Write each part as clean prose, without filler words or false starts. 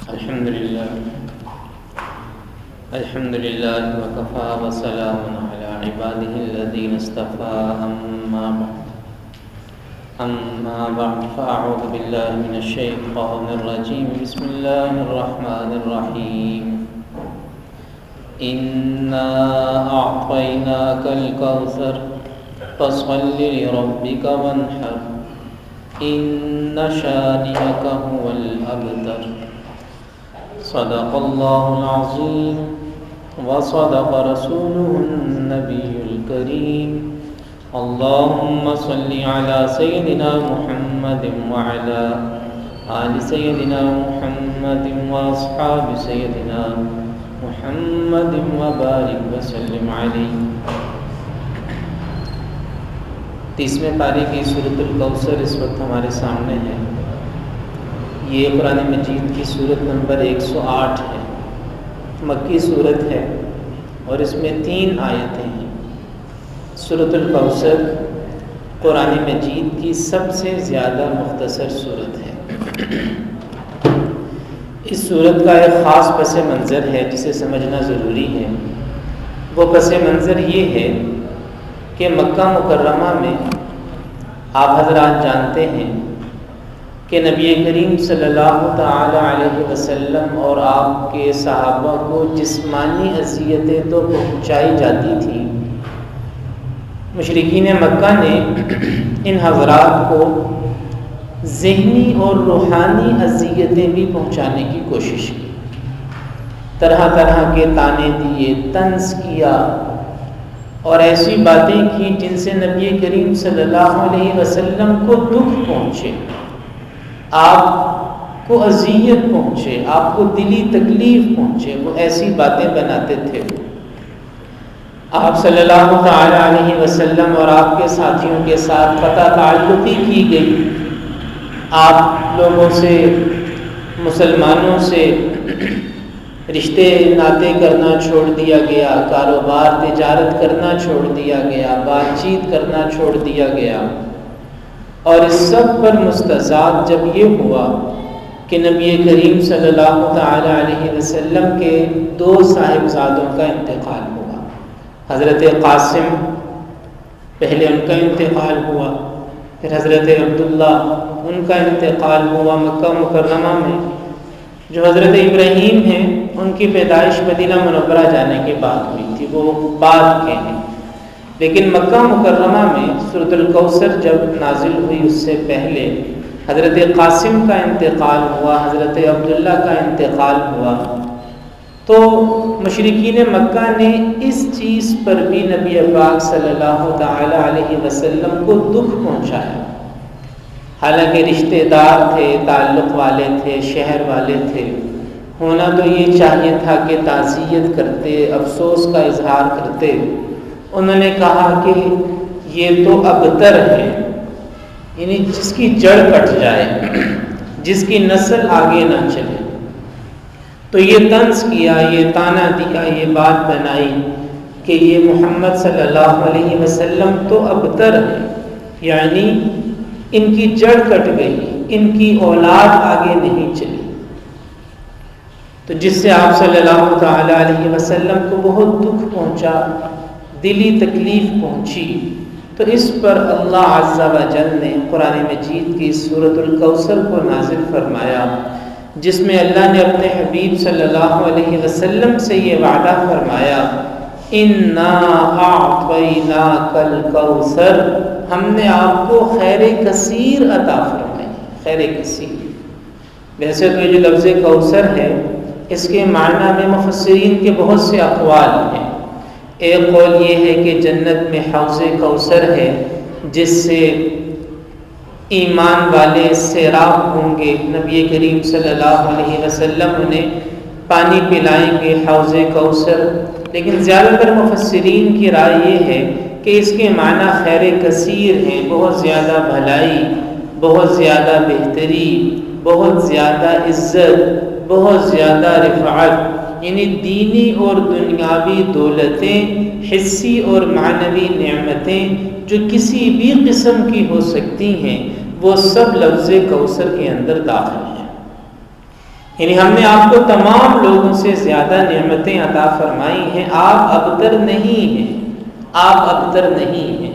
الحمد لله وكفى وسلام على عباده الذين اصطفى أما بعد فأعوذ بالله من الشيطان الرجيم بسم الله الرحمن الرحيم إنا أعطيناك الكوثر فصل لربك وانحر إن شانئك هو الأبتر صدق الله العظيم وصدق رسوله النبي الكريم اللهم صل على سيدنا محمد وعلى آل سيدنا محمد وأصحاب سيدنا محمد وبارك وسلم عليه۔ 30ویں پارے کی سورۃ الکوثر اس وقت ہمارے سامنے ہے۔ یہ قرآن مجید کی سورت نمبر 108 ہے، مکی سورت ہے اور اس میں 3 آیتیں ہیں۔ سورۃ الکوثر قرآن مجید کی سب سے زیادہ مختصر سورت ہے۔ اس سورت کا ایک خاص پس منظر ہے جسے سمجھنا ضروری ہے۔ وہ پس منظر یہ ہے کہ مکہ مکرمہ میں آپ حضرات جانتے ہیں کہ نبی کریم صلی اللہ تعالی علیہ وسلم اور آپ کے صحابہ کو جسمانی اذیتیں تو پہنچائی جاتی تھیں، مشرکین مکہ نے ان حضرات کو ذہنی اور روحانی اذیتیں بھی پہنچانے کی کوشش کی، طرح طرح کے طعنے دیے، طنز کیا اور ایسی باتیں کی جن سے نبی کریم صلی اللہ علیہ وسلم کو دکھ پہنچے، آپ کو اذیت پہنچے، آپ کو دلی تکلیف پہنچے، وہ ایسی باتیں بناتے تھے۔ آپ صلی اللہ تعالی علیہ وسلم اور آپ کے ساتھیوں کے ساتھ قطع تعلقی کی گئی، آپ لوگوں سے، مسلمانوں سے رشتے ناطے کرنا چھوڑ دیا گیا، کاروبار تجارت کرنا چھوڑ دیا گیا، بات چیت کرنا چھوڑ دیا گیا۔ اور اس سب پر مستزاد جب یہ ہوا کہ نبی کریم صلی اللہ تعالی علیہ وسلم کے 2 صاحبزادوں کا انتقال ہوا۔ حضرت قاسم پہلے ان کا انتقال ہوا، پھر حضرت عبداللہ ان کا انتقال ہوا مکہ مکرمہ میں۔ جو حضرت ابراہیم ہیں ان کی پیدائش مدینہ منورہ جانے کے بعد ہوئی تھی، وہ بعد کے ہیں، لیکن مکہ مکرمہ میں سورۃ الکوثر جب نازل ہوئی اس سے پہلے حضرت قاسم کا انتقال ہوا، حضرت عبداللہ کا انتقال ہوا۔ تو مشرکین مکہ نے اس چیز پر بھی نبی پاک صلی اللہ تعالی علیہ وسلم کو دکھ پہنچایا، حالانکہ رشتہ دار تھے، تعلق والے تھے، شہر والے تھے۔ ہونا تو یہ چاہیے تھا کہ تعزیت کرتے، افسوس کا اظہار کرتے۔ انہوں نے کہا کہ یہ تو ابتر ہے، یعنی جس کی جڑ کٹ جائے، جس کی نسل آگے نہ چلے۔ تو یہ طنز کیا، یہ طعنہ دیا، یہ بات بنائی کہ یہ محمد صلی اللہ علیہ وسلم تو ابتر ہے، یعنی ان کی جڑ کٹ گئی، ان کی اولاد آگے نہیں چلی۔ تو جس سے آپ صلی اللہ تعالی علیہ وسلم کو بہت دکھ پہنچا، دلی تکلیف پہنچی۔ تو اس پر اللہ عز و جل نے قرآن مجید کی سورۃ الکوثر کو نازل فرمایا، جس میں اللہ نے اپنے حبیب صلی اللہ علیہ وسلم سے یہ وعدہ فرمایا، اِنَّا أَعْطَيْنَاكَ الْكَوْثَرَ، ہم نے آپ کو خیر کثیر عطا فرمائی، خیر کثیر۔ ویسے تو یہ جو لفظ کوثر ہے اس کے معنی میں مفسرین کے بہت سے اقوال ہیں۔ ایک قول یہ ہے کہ جنت میں حوض کوثر ہے جس سے ایمان والے سیراب ہوں گے، نبی کریم صلی اللہ علیہ وسلم انہیں پانی پلائیں گے، حوض کوثر۔ لیکن زیادہ تر مفسرین کی رائے یہ ہے کہ اس کے معنی خیر کثیر ہیں، بہت زیادہ بھلائی، بہت زیادہ بہتری، بہت زیادہ عزت، بہت زیادہ رفعت، یعنی دینی اور دنیاوی دولتیں، حسی اور معنوی نعمتیں جو کسی بھی قسم کی ہو سکتی ہیں وہ سب لفظ کوثر کے اندر داخل ہیں۔ یعنی ہم نے آپ کو تمام لوگوں سے زیادہ نعمتیں عطا فرمائی ہیں، آپ ابتر نہیں ہیں، آپ ابتر نہیں ہیں۔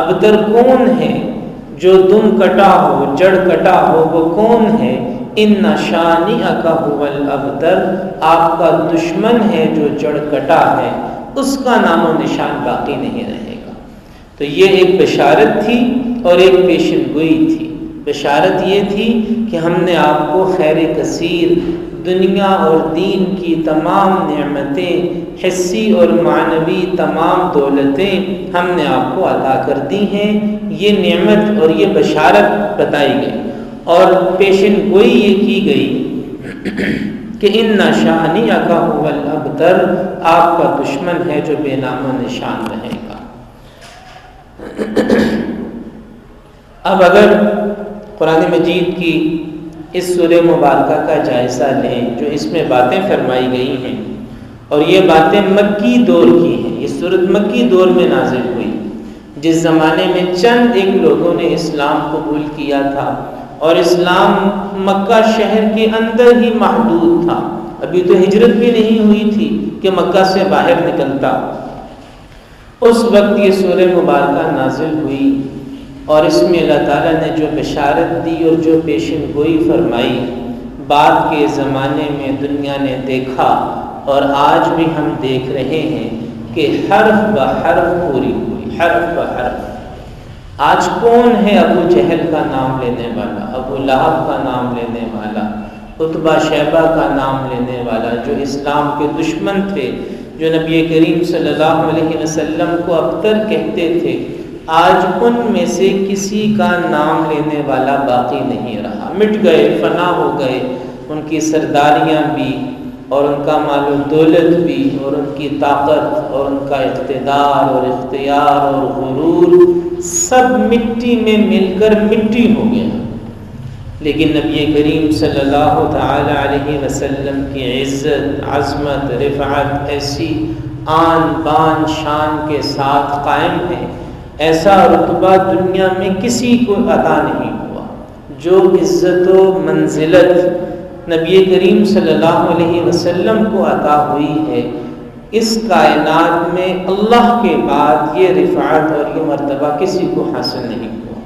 ابتر کون ہے؟ جو دم کٹا ہو، جڑ کٹا ہو، وہ کون ہے؟ ان شانئک ھو الابتر، آپ کا دشمن ہے جو جڑ کٹا ہے، اس کا نام و نشان باقی نہیں رہے گا۔ تو یہ ایک بشارت تھی اور ایک پیشن گوئی تھی۔ بشارت یہ تھی کہ ہم نے آپ کو خیر کثیر، دنیا اور دین کی تمام نعمتیں، حسی اور معنوی تمام دولتیں ہم نے آپ کو عطا کر دی ہیں۔ یہ نعمت اور یہ بشارت بتائی گئی اور پیشن گوئی یہ کی گئی کہ ان شانئک ھو الابتر، آپ کا دشمن ہے جو بے نام و نشان رہے گا۔ اب اگر قرآن مجید کی اس سورہ مبارکہ کا جائزہ لیں جو اس میں باتیں فرمائی گئی ہیں، اور یہ باتیں مکی دور کی ہیں، یہ سورۃ مکی دور میں نازل ہوئی، جس زمانے میں چند ایک لوگوں نے اسلام قبول کیا تھا اور اسلام مکہ شہر کے اندر ہی محدود تھا، ابھی تو ہجرت بھی نہیں ہوئی تھی کہ مکہ سے باہر نکلتا۔ اس وقت یہ سورہ مبارکہ نازل ہوئی اور اس میں اللہ تعالیٰ نے جو بشارت دی اور جو پیشن گوئی فرمائی، بعد کے زمانے میں دنیا نے دیکھا اور آج بھی ہم دیکھ رہے ہیں کہ حرف بحرف پوری ہوئی، حرف بحرف۔ آج کون ہے ابو جہل کا نام لینے والا، ابو لہب کا نام لینے والا، عتبہ شیبہ کا نام لینے والا، جو اسلام کے دشمن تھے، جو نبی کریم صلی اللہ علیہ وسلم کو ابتر کہتے تھے، آج ان میں سے کسی کا نام لینے والا باقی نہیں رہا، مٹ گئے، فنا ہو گئے۔ ان کی سرداریاں بھی اور ان کا مال و دولت بھی اور ان کی طاقت اور ان کا اقتدار اور اختیار اور غرور سب مٹی میں مل کر مٹی ہو گیا۔ لیکن نبی کریم صلی اللہ تعالی علیہ وسلم کی عزت، عظمت، رفعت ایسی آن بان شان کے ساتھ قائم ہے، ایسا رتبہ دنیا میں کسی کو عطا نہیں ہوا۔ جو عزت و منزلت نبی کریم صلی اللہ علیہ وسلم کو عطا ہوئی ہے، اس کائنات میں اللہ کے بعد یہ رفعت اور یہ مرتبہ کسی کو حاصل نہیں ہوا۔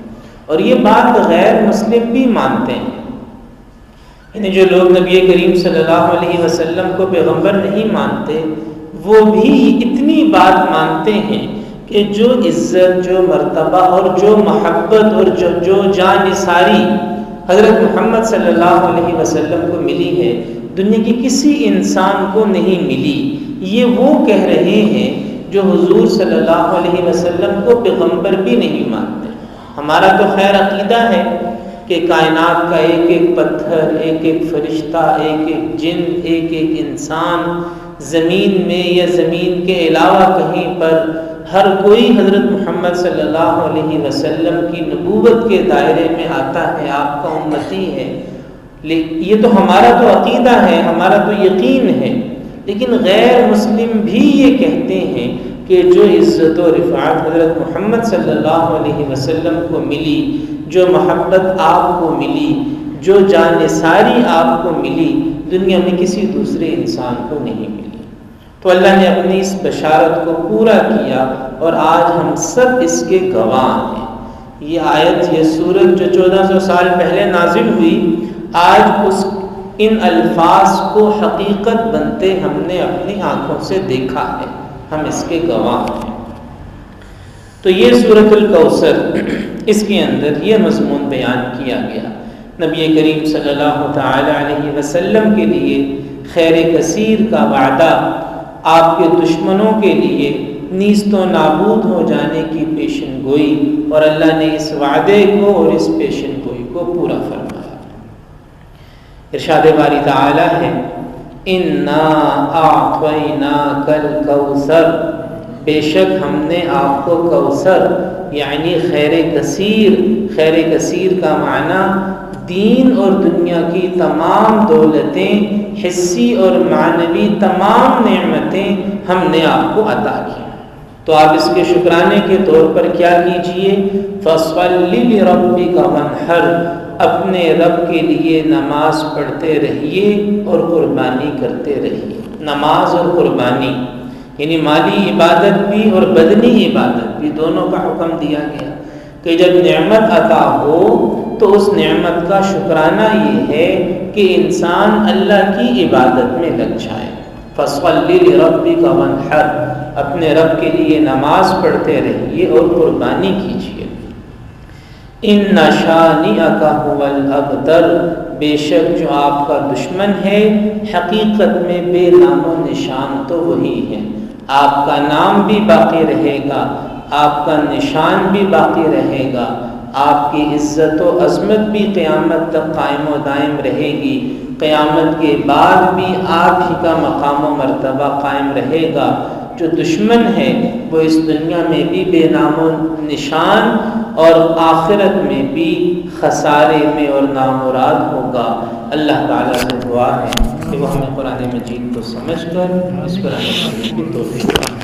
اور یہ بات غیر مسلم بھی مانتے ہیں، یعنی جو لوگ نبی کریم صلی اللہ علیہ وسلم کو پیغمبر نہیں مانتے، وہ بھی اتنی بات مانتے ہیں کہ جو عزت، جو مرتبہ اور جو محبت اور جو جان نثاری حضرت محمد صلی اللہ علیہ وسلم کو ملی ہے، دنیا کی کسی انسان کو نہیں ملی۔ یہ وہ کہہ رہے ہیں جو حضور صلی اللہ علیہ وسلم کو پیغمبر بھی نہیں مانتے۔ ہمارا تو خیر عقیدہ ہے کہ کائنات کا ایک ایک پتھر، ایک ایک فرشتہ، ایک ایک جن، ایک ایک انسان، زمین میں یا زمین کے علاوہ کہیں پر ہر کوئی حضرت محمد صلی اللہ علیہ وسلم کی نبوت کے دائرے میں آتا ہے، آپ کا امتی ہے۔ یہ تو ہمارا تو عقیدہ ہے، ہمارا تو یقین ہے، لیکن غیر مسلم بھی یہ کہتے ہیں کہ جو عزت و رفعت حضرت محمد صلی اللہ علیہ وسلم کو ملی، جو محبت آپ کو ملی، جو جانثاری آپ کو ملی، دنیا میں کسی دوسرے انسان کو نہیں ملی۔ تو اللہ نے اپنی اس بشارت کو پورا کیا اور آج ہم سب اس کے گواہ ہیں۔ یہ آیت، یہ سورت جو 1400 سال پہلے نازل ہوئی، آج ان الفاظ کو حقیقت بنتے ہم نے اپنی آنکھوں سے دیکھا ہے، ہم اس کے گواہ ہیں۔ تو یہ سورۃ الکوثر، اس کے اندر یہ مضمون بیان کیا گیا۔ نبی کریم صلی اللہ تعالی علیہ وسلم کے لیے خیر کثیر کا وعدہ، آپ کے دشمنوں کے لیے نیست و نابود ہو جانے کی پیشن گوئی، اور اللہ نے اس وعدے کو اور اس پیشن گوئی کو پورا فرمایا۔ ارشاد باری تعالی ہے، اِنَّا أَعْطَيْنَاكَ الْكَوْثَرَ، بے شک ہم نے آپ کو کوثر یعنی خیر کثیر، خیر کثیر کا معنی دین اور دنیا کی تمام دولتیں، حسی اور معنوی تمام نعمتیں ہم نے آپ کو عطا کی۔ تو آپ اس کے شکرانے کے طور پر کیا کیجئے، فَصَلِّ لِرَبِّكَ وَانْحَرْ، اپنے رب کے لیے نماز پڑھتے رہیے اور قربانی کرتے رہیے۔ نماز اور قربانی یعنی مالی عبادت بھی اور بدنی عبادت بھی، دونوں کا حکم دیا گیا کہ جب نعمت عطا ہو تو اس نعمت کا شکرانہ یہ ہے کہ انسان اللہ کی عبادت میں لگ جائے۔ فَصَلِّ لِرَبِّكَ وَانْحَرْ، اپنے رب کے لیے نماز پڑھتے رہیے اور قربانی کیجیے۔ إِنَّ شَانِئَكَ هُوَ الْأَبْتَرُ، بے شک جو آپ کا دشمن ہے حقیقت میں بے نام و نشان تو وہی ہے۔ آپ کا نام بھی باقی رہے گا، آپ کا نشان بھی باقی رہے گا، آپ کی عزت و عظمت بھی قیامت تک قائم و دائم رہے گی، قیامت کے بعد بھی آپ ہی کا مقام و مرتبہ قائم رہے گا۔ جو دشمن ہے وہ اس دنیا میں بھی بے نام و نشان اور آخرت میں بھی خسارے میں اور نامراد ہوگا۔ اللہ تعالیٰ سے دعا ہے کہ وہ ہمیں قرآن مجید کو سمجھ کر اس پر عمل کرنے کی توفیق دے۔